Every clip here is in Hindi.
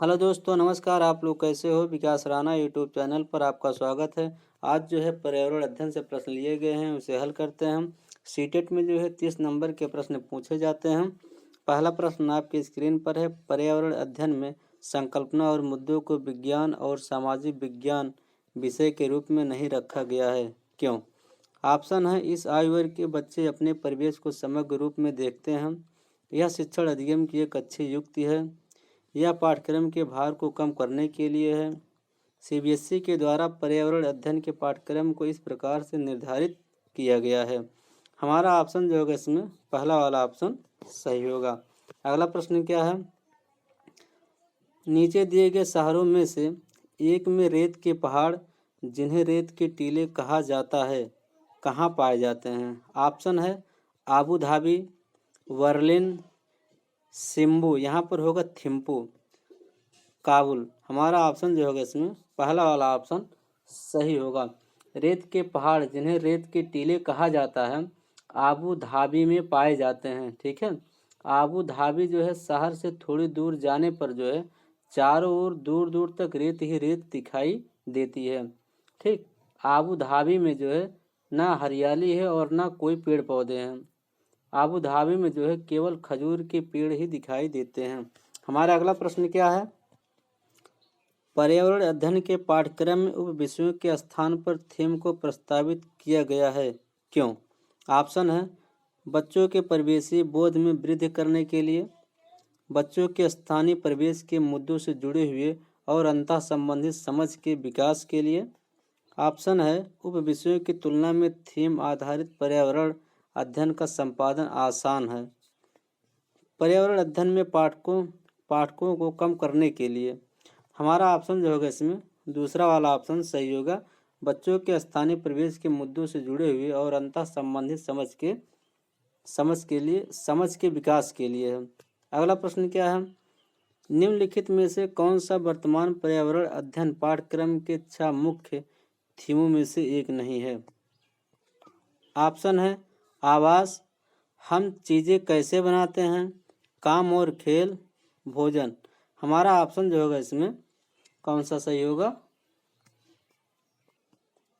हेलो दोस्तों, नमस्कार। आप लोग कैसे हो? विकास राणा यूट्यूब चैनल पर आपका स्वागत है। आज जो है पर्यावरण अध्ययन से प्रश्न लिए गए हैं, उसे हल करते हैं हम। सीटेट में जो है 30 नंबर के प्रश्न पूछे जाते हैं। पहला प्रश्न आपकी स्क्रीन पर है। पर्यावरण अध्ययन में संकल्पना और मुद्दों को विज्ञान और सामाजिक विज्ञान विषय के रूप में नहीं रखा गया है, क्यों? ऑप्शन है, इस आयु वर्ग के बच्चे अपने परिवेश को समग्र रूप में देखते हैं। यह शिक्षण अधिगम की एक अच्छी युक्ति है। यह पाठ्यक्रम के भार को कम करने के लिए है। सीबीएसई के द्वारा पर्यावरण अध्ययन के पाठ्यक्रम को इस प्रकार से निर्धारित किया गया है। हमारा ऑप्शन जो होगा इसमें पहला वाला ऑप्शन सही होगा। अगला प्रश्न क्या है? नीचे दिए गए शहरों में से एक में रेत के पहाड़, जिन्हें रेत के टीले कहा जाता है, कहाँ पाए जाते हैं? ऑप्शन है आबू धाबी, बर्लिन, सिम्बू, यहाँ पर होगा थिम्पू, काबुल। हमारा ऑप्शन जो होगा इसमें पहला वाला ऑप्शन सही होगा। रेत के पहाड़, जिन्हें रेत के टीले कहा जाता है, आबू धाबी में पाए जाते हैं। ठीक है, आबू धाबी जो है शहर से थोड़ी दूर जाने पर जो है चारों ओर दूर दूर तक रेत ही रेत दिखाई देती है। ठीक, आबू धाबी में जो है ना हरियाली है और ना कोई पेड़ पौधे हैं। आबू धाबी में जो है केवल खजूर के पेड़ ही दिखाई देते हैं। हमारा अगला प्रश्न क्या है? पर्यावरण अध्ययन के पाठ्यक्रम में उप विषयों के स्थान पर थीम को प्रस्तावित किया गया है, क्यों? ऑप्शन है बच्चों के परिवेशी बोध में वृद्धि करने के लिए, बच्चों के स्थानीय परिवेश के मुद्दों से जुड़े हुए और अंतः संबंधित समझ के विकास के लिए। ऑप्शन है उप विषयों की तुलना में थीम आधारित पर्यावरण अध्ययन का संपादन आसान है। पर्यावरण अध्ययन में पाठकों को कम करने के लिए। हमारा ऑप्शन जो होगा इसमें दूसरा वाला ऑप्शन सही होगा। बच्चों के स्थानीय परिवेश के मुद्दों से जुड़े हुए और अंतः संबंधित समझ के विकास के लिए है। अगला प्रश्न क्या है? निम्नलिखित में से कौन सा वर्तमान पर्यावरण अध्ययन पाठ्यक्रम के 6 मुख्य थीमों में से एक नहीं है? ऑप्शन है आवास, हम चीज़ें कैसे बनाते हैं, काम और खेल, भोजन। हमारा ऑप्शन जो होगा इसमें कौन सा सही होगा?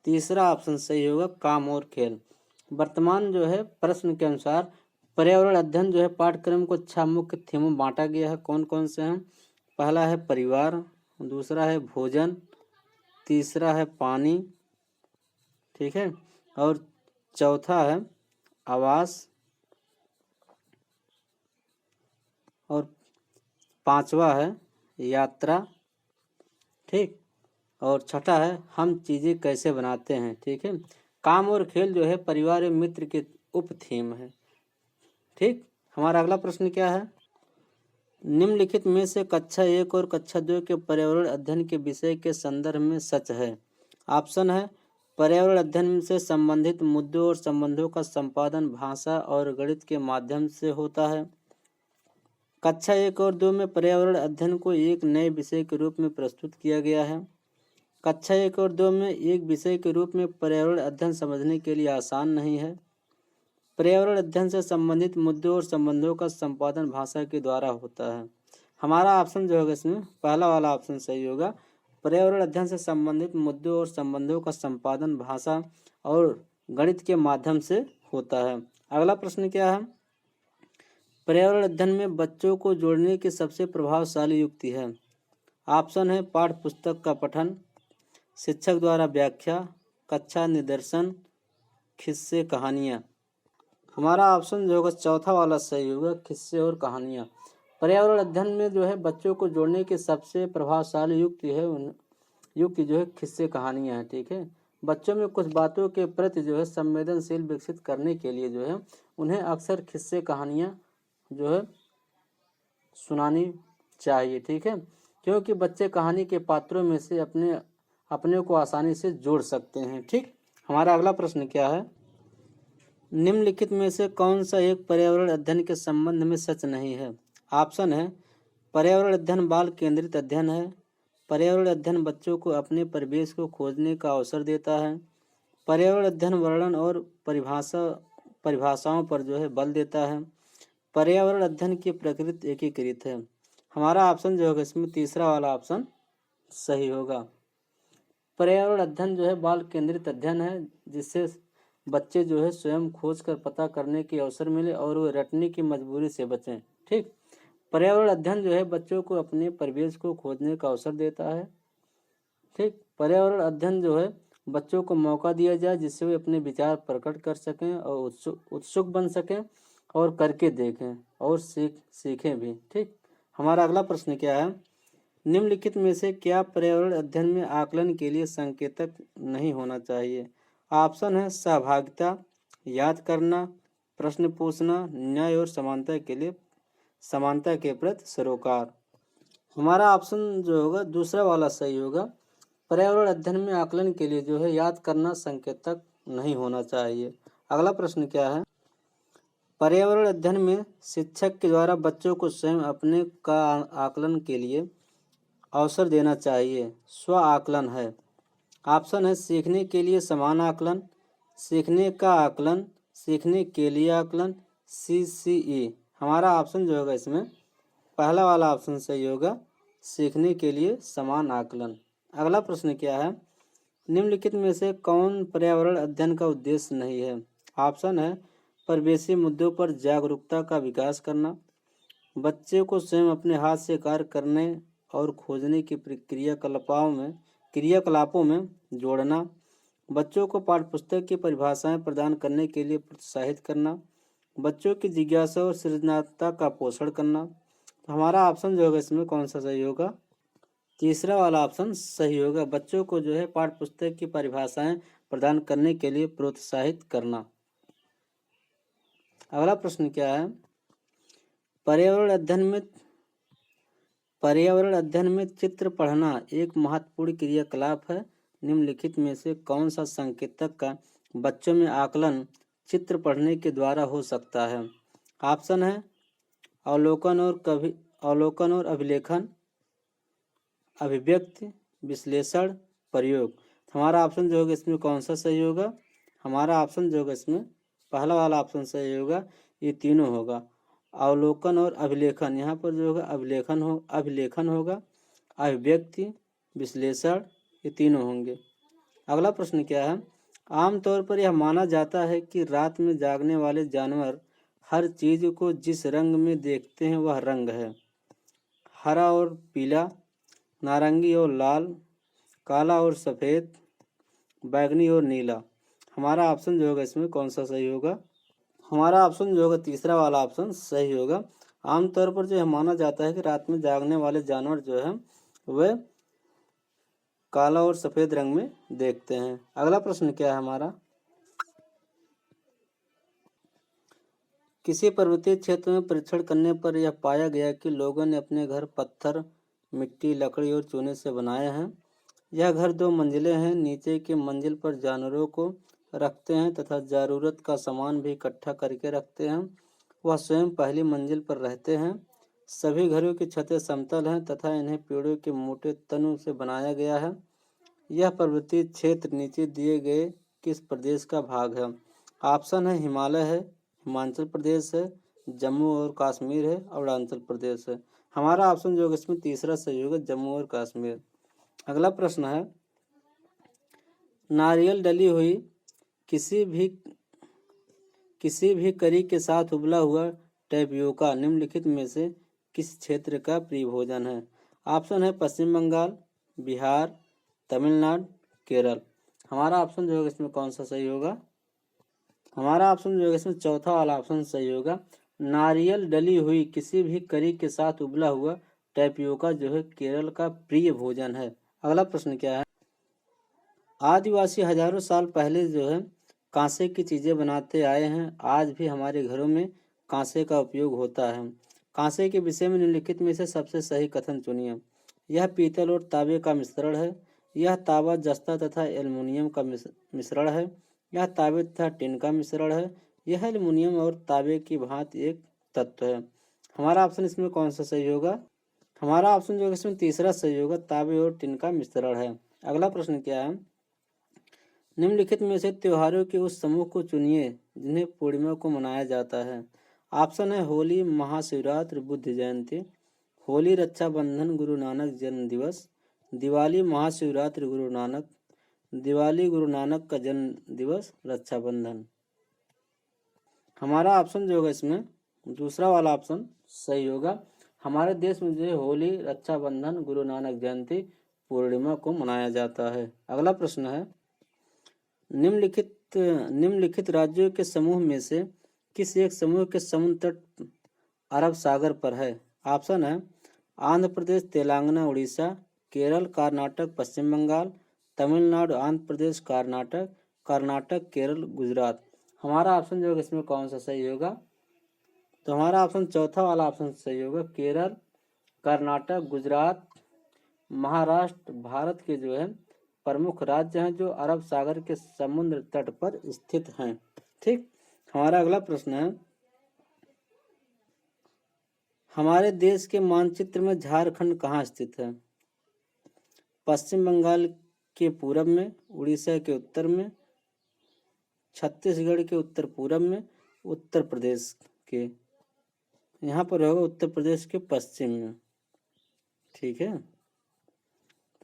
तीसरा ऑप्शन सही होगा, काम और खेल। वर्तमान जो है प्रश्न के अनुसार पर्यावरण अध्ययन जो है पाठ्यक्रम को 6 मुख्य थीमों में बांटा गया है। कौन कौन से हैं? पहला है परिवार, दूसरा है भोजन, तीसरा है पानी, ठीक है, और चौथा है आवास, और पांचवा है यात्रा, ठीक, और छठा है हम चीज़ें कैसे बनाते हैं। ठीक है, काम और खेल जो है परिवार एवं मित्र के उप थीम है। ठीक, हमारा अगला प्रश्न क्या है? निम्नलिखित में से कक्षा 1 और कक्षा 2 के पर्यावरण अध्ययन के विषय के संदर्भ में सच है। ऑप्शन है पर्यावरण अध्ययन से संबंधित मुद्दों और संबंधों का संपादन भाषा और गणित के माध्यम से होता है। कक्षा 1 और 2 में पर्यावरण अध्ययन को एक नए विषय के रूप में प्रस्तुत किया गया है। कक्षा 1 और 2 में एक विषय के रूप में पर्यावरण अध्ययन समझने के लिए आसान नहीं है। पर्यावरण अध्ययन से संबंधित मुद्दों और संबंधों का संपादन भाषा के द्वारा होता है। हमारा ऑप्शन जो होगा इसमें पहला वाला ऑप्शन सही होगा। पर्यावरण अध्ययन से संबंधित मुद्दों और संबंधों का संपादन भाषा और गणित के माध्यम से होता है। अगला प्रश्न क्या है? पर्यावरण अध्ययन में बच्चों को जोड़ने की सबसे प्रभावशाली युक्ति है। ऑप्शन है पाठ्य पुस्तक का पठन, शिक्षक द्वारा व्याख्या, कक्षा निदर्शन, किस्से कहानियाँ। हमारा ऑप्शन जो होगा चौथा वाला सही होगा, किस्से और कहानियाँ। पर्यावरण अध्ययन में जो है बच्चों को जोड़ने की सबसे प्रभावशाली युक्ति जो है किस्से कहानियाँ है। ठीक है, बच्चों में कुछ बातों के प्रति जो है संवेदनशील विकसित करने के लिए जो है उन्हें अक्सर किस्से कहानियाँ जो है सुनानी चाहिए। ठीक है, क्योंकि बच्चे कहानी के पात्रों में से अपने को आसानी से जोड़ सकते हैं। ठीक, हमारा अगला प्रश्न क्या है? निम्नलिखित में से कौन सा एक पर्यावरण अध्ययन के संबंध में सच नहीं है? ऑप्शन है पर्यावरण अध्ययन बाल केंद्रित अध्ययन है, पर्यावरण अध्ययन बच्चों को अपने परिवेश को खोजने का अवसर देता है, पर्यावरण अध्ययन वर्णन और परिभाषाओं पर जो है बल देता है, पर्यावरण अध्ययन की प्रकृति एकीकृत है। हमारा ऑप्शन जो होगा इसमें तीसरा वाला ऑप्शन सही होगा। पर्यावरण अध्ययन जो है बाल केंद्रित अध्ययन है, जिससे बच्चे जो है स्वयं खोज कर पता करने की अवसर मिले और वे रटने की मजबूरी से बचें। ठीक, पर्यावरण अध्ययन जो है बच्चों को अपने परिवेश को खोजने का अवसर देता है। ठीक, पर्यावरण अध्ययन जो है बच्चों को मौका दिया जाए जिससे वे अपने विचार प्रकट कर सकें और उत्सुक बन सकें और करके देखें और सीखें भी। ठीक, हमारा अगला प्रश्न क्या है, निम्नलिखित में से क्या पर्यावरण अध्ययन में आकलन के लिए संकेतक नहीं होना चाहिए? ऑप्शन है सहभागिता, याद करना, प्रश्न पूछना, न्याय और समानता के प्रति सरोकार। हमारा ऑप्शन जो होगा दूसरा वाला सही होगा। पर्यावरण अध्ययन में आकलन के लिए जो है याद करना संकेतक नहीं होना चाहिए। अगला प्रश्न क्या है, पर्यावरण अध्ययन में शिक्षक के द्वारा बच्चों को स्वयं अपने का आकलन के लिए अवसर देना चाहिए। स्व आकलन है। ऑप्शन है सीखने के लिए समान आकलन, सीखने का आकलन, सीखने के लिए आकलन, CCE। हमारा ऑप्शन जो होगा इसमें पहला वाला ऑप्शन सही होगा, सीखने के लिए समान आकलन। अगला प्रश्न क्या है, निम्नलिखित में से कौन पर्यावरण अध्ययन का उद्देश्य नहीं है? ऑप्शन है परिवेशी मुद्दों पर जागरूकता का विकास करना, बच्चे को स्वयं अपने हाथ से कार्य करने और खोजने की क्रियाकलापों में जोड़ना, बच्चों को पाठ्यपुस्तक की परिभाषाएं प्रदान करने के लिए प्रोत्साहित करना, बच्चों की जिज्ञासा और सृजनात्मकता का पोषण करना। तो हमारा ऑप्शन जो होगा इसमें कौन सा सही होगा? तीसरा वाला ऑप्शन सही होगा, बच्चों को जो है पाठ्यपुस्तक की परिभाषाएं प्रदान करने के लिए प्रोत्साहित करना। अगला प्रश्न क्या है, पर्यावरण अध्ययन में चित्र पढ़ना एक महत्वपूर्ण क्रियाकलाप है। निम्नलिखित में से कौन सा संकेतक का बच्चों में आकलन चित्र पढ़ने के द्वारा हो सकता है? ऑप्शन है अवलोकन और अभिलेखन, अभिव्यक्ति, विश्लेषण, प्रयोग। हमारा ऑप्शन जो होगा इसमें कौन सा सही होगा? हमारा ऑप्शन जो होगा इसमें पहला वाला ऑप्शन सही होगा, ये तीनों होगा। अवलोकन और अभिलेखन, यहाँ पर जो होगा अभिलेखन होगा, अभिव्यक्ति, विश्लेषण, ये तीनों होंगे। अगला प्रश्न क्या है, आमतौर पर यह माना जाता है कि रात में जागने वाले जानवर हर चीज को जिस रंग में देखते हैं वह रंग है। हरा और पीला, नारंगी और लाल, काला और सफ़ेद, बैगनी और नीला। हमारा ऑप्शन जो होगा इसमें कौन सा सही होगा? हमारा ऑप्शन जो होगा तीसरा वाला ऑप्शन सही होगा। आमतौर पर जो माना जाता है कि रात में जागने वाले जानवर जो है वे काला और सफ़ेद रंग में देखते हैं। अगला प्रश्न क्या है हमारा, किसी पर्वतीय क्षेत्र में परीक्षण करने पर यह पाया गया कि लोगों ने अपने घर पत्थर, मिट्टी, लकड़ी और चूने से बनाए हैं। यह घर 2 मंजिलें हैं। नीचे की मंजिल पर जानवरों को रखते हैं तथा ज़रूरत का सामान भी इकट्ठा करके रखते हैं। वह स्वयं पहली मंजिल पर रहते हैं। सभी घरों की छतें समतल हैं तथा इन्हें पेड़ों के मोटे तनों से बनाया गया है। यह पर्वतीय क्षेत्र नीचे दिए गए किस प्रदेश का भाग है? ऑप्शन है हिमालय है, हिमाचल प्रदेश है, जम्मू और कश्मीर है, अरुणाचल प्रदेश है। हमारा ऑप्शन जो होगा इसमें तीसरा सही होगा, जम्मू और कश्मीर। अगला प्रश्न है, नारियल डली हुई किसी भी करी के साथ उबला हुआ टैपियोका निम्नलिखित में से किस क्षेत्र का प्रिय भोजन है? ऑप्शन है पश्चिम बंगाल, बिहार, तमिलनाडु, केरल। हमारा ऑप्शन जो होगा इसमें कौन सा सही होगा? हमारा ऑप्शन जो होगा इसमें चौथा वाला ऑप्शन सही होगा। नारियल डली हुई किसी भी करी के साथ उबला हुआ टैपियोका जो है केरल का प्रिय भोजन है। अगला प्रश्न क्या है, आदिवासी हजारों साल पहले जो है कांसे की चीज़ें बनाते आए हैं। आज भी हमारे घरों में कांसे का उपयोग होता है। कांसे के विषय में निम्नलिखित में से सबसे सही कथन चुनिए। यह पीतल और तांबे का मिश्रण है। यह तांबा, जस्ता तथा एल्युमिनियम का मिश्रण है। यह तांबे तथा टिन का मिश्रण है। यह एल्युमिनियम और तांबे की भांति एक तत्व है। हमारा ऑप्शन इसमें कौन सा सही होगा? हमारा ऑप्शन जो है इसमें तीसरा सही होगा, तांबे और टिन का मिश्रण है। अगला प्रश्न क्या है, निम्नलिखित में से त्योहारों के उस समूह को चुनिए जिन्हें पूर्णिमा को मनाया जाता है। ऑप्शन है होली, महाशिवरात्रि, बुद्ध जयंती। होली, रक्षाबंधन, गुरु नानक जन्म दिवस, दिवाली, महाशिवरात्रि, गुरु नानक, दिवाली गुरु नानक का जन्म दिवस, रक्षाबंधन। हमारा ऑप्शन जो होगा इसमें दूसरा वाला ऑप्शन सही होगा। हमारे देश में जो है होली, रक्षाबंधन, गुरु नानक जयंती, पूर्णिमा को मनाया जाता है। अगला प्रश्न है, निम्नलिखित राज्यों के समूह में से किस एक समूह के समुद्र तट अरब सागर पर है? ऑप्शन है आंध्र प्रदेश, तेलंगाना, उड़ीसा, केरल, कर्नाटक, पश्चिम बंगाल, तमिलनाडु, आंध्र प्रदेश, कर्नाटक, केरल, गुजरात। हमारा ऑप्शन जो होगा इसमें कौन सा सही होगा? तो हमारा ऑप्शन चौथा वाला ऑप्शन सही होगा। केरल, कर्नाटक, गुजरात, महाराष्ट्र भारत के जो है प्रमुख राज्य हैं जो अरब सागर के समुद्र तट पर स्थित हैं। ठीक, हमारा अगला प्रश्न है, हमारे देश के मानचित्र में झारखंड कहाँ स्थित है? पश्चिम बंगाल के पूरब में, उड़ीसा के उत्तर में, छत्तीसगढ़ के उत्तर पूरब में, उत्तर प्रदेश के, यहाँ पर होगा उत्तर प्रदेश के पश्चिम में। ठीक है,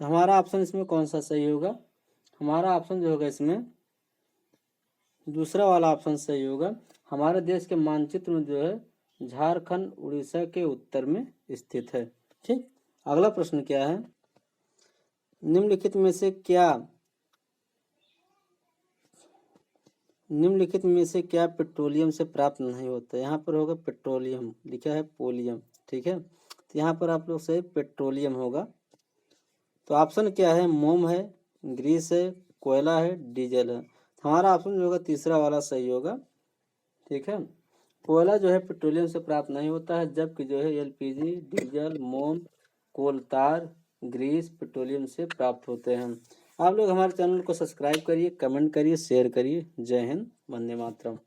तो हमारा ऑप्शन इसमें कौन सा सही होगा? हमारा ऑप्शन जो होगा इसमें दूसरा वाला ऑप्शन सही होगा। हमारे देश के मानचित्र में जो है झारखंड उड़ीसा के उत्तर में स्थित है। ठीक, अगला प्रश्न क्या है, निम्नलिखित में से क्या पेट्रोलियम से प्राप्त नहीं होता? यहाँ पर होगा पेट्रोलियम, लिखा है पोलियम। ठीक है, तो यहाँ पर आप लोग सही पेट्रोलियम होगा। तो ऑप्शन क्या है? मोम है, ग्रीस है, कोयला है, डीजल है। हमारा ऑप्शन जो होगा तीसरा वाला सही होगा। ठीक है, कोयला जो है पेट्रोलियम से प्राप्त नहीं होता है, जबकि जो है एलपीजी, डीजल, मोम, कोल तार, ग्रीस पेट्रोलियम से प्राप्त होते हैं। आप लोग हमारे चैनल को सब्सक्राइब करिए, कमेंट करिए, शेयर करिए। जय हिंद, वंदे मातरम।